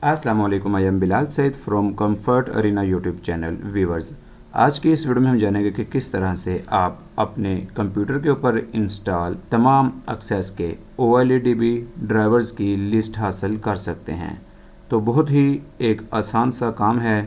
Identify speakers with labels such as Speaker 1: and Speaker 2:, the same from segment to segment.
Speaker 1: अस्सलाम वालेकुम, I am Bilal Saeed from comfort arena YouTube channel. Viewers, आज की इस वीडियो में हम जानेंगे कि किस तरह से आप अपने कंप्यूटर के ऊपर इंस्टॉल तमाम एक्सेस के OLEDB ड्राइवर्स की लिस्ट हासिल कर सकते हैं। तो बहुत ही एक आसान सा काम है।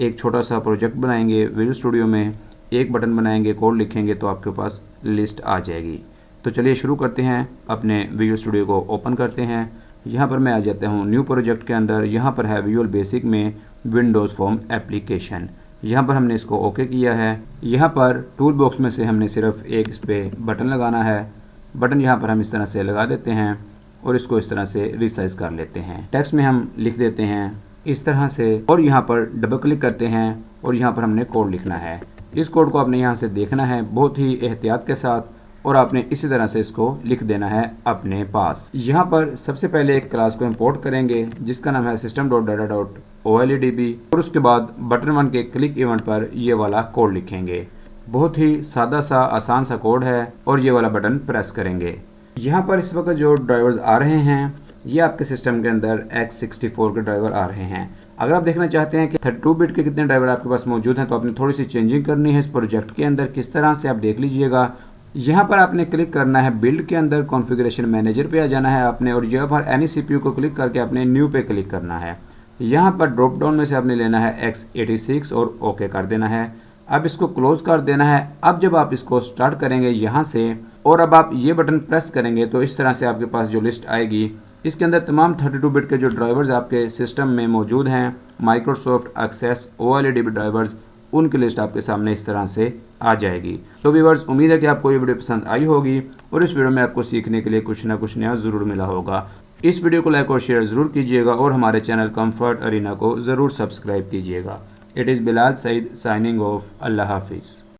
Speaker 1: एक छोटा सा प्रोजेक्ट बनाएंगे विजुअल स्टूडियो में, एक बटन बनाएंगे, कोड लिखेंगे तो आपके पास लिस्ट आ जाएगी। तो चलिए शुरू करते हैं। अपने विजुअल स्टूडियो को ओपन करते हैं। यहाँ पर मैं आ जाता हूँ न्यू प्रोजेक्ट के अंदर। यहाँ पर है विजुअल बेसिक में विंडोज़ फॉर्म एप्लीकेशन। यहाँ पर हमने इसको ओके किया है। यहाँ पर टूल बॉक्स में से हमने सिर्फ एक इस पर बटन लगाना है। बटन यहाँ पर हम इस तरह से लगा देते हैं और इसको इस तरह से रिसाइज कर लेते हैं। टेक्स्ट में हम लिख देते हैं इस तरह से और यहाँ पर डबल क्लिक करते हैं और यहाँ पर हमने कोड लिखना है। इस कोड को आपने यहाँ से देखना है बहुत ही एहतियात के साथ और आपने इसी तरह से इसको लिख देना है अपने पास। यहाँ पर सबसे पहले एक क्लास को इंपोर्ट करेंगे जिसका नाम है system.data.OLEDB और उसके बाद बटन 1 के क्लिक इवेंट पर ये वाला कोड लिखेंगे। बहुत ही सादा सा आसान सा कोड है और ये वाला बटन प्रेस करेंगे। यहाँ पर इस वक्त जो ड्राइवर्स आ रहे हैं ये आपके सिस्टम के अंदर X64 के ड्राइवर आ रहे हैं। अगर आप देखना चाहते हैं कि 32 बिट के कितने ड्राइवर आपके पास मौजूद हैं तो आपने थोड़ी सी चेंजिंग करनी है इस प्रोजेक्ट के अंदर। किस तरह से आप देख लीजिएगा। यहाँ पर आपने क्लिक करना है बिल्ड के अंदर, कॉन्फ़िगरेशन मैनेजर पे आ जाना है आपने और यहाँ पर एनी CPU को क्लिक करके आपने न्यू पे क्लिक करना है। यहाँ पर ड्रॉप डाउन में से आपने लेना है X86 और ओके कर देना है। अब इसको क्लोज कर देना है। अब जब आप इसको स्टार्ट करेंगे यहाँ से और अब आप ये बटन प्रेस करेंगे तो इस तरह से आपके पास जो लिस्ट आएगी इसके अंदर तमाम 32 बिट के जो ड्राइवर्स आपके सिस्टम में मौजूद हैं, माइक्रोसॉफ्ट एक्सेस OLEDB ड्राइवर्स, उनकी लिस्ट आपके सामने इस तरह से आ जाएगी। तो व्यूअर्स, उम्मीद है कि आपको ये वीडियो पसंद आई होगी और इस वीडियो में आपको सीखने के लिए कुछ ना कुछ नया ज़रूर मिला होगा। इस वीडियो को लाइक और शेयर ज़रूर कीजिएगा और हमारे चैनल कंफर्ट अरीना को ज़रूर सब्सक्राइब कीजिएगा। It is Bilal Saeed signing off. अल्लाह हाफिज़।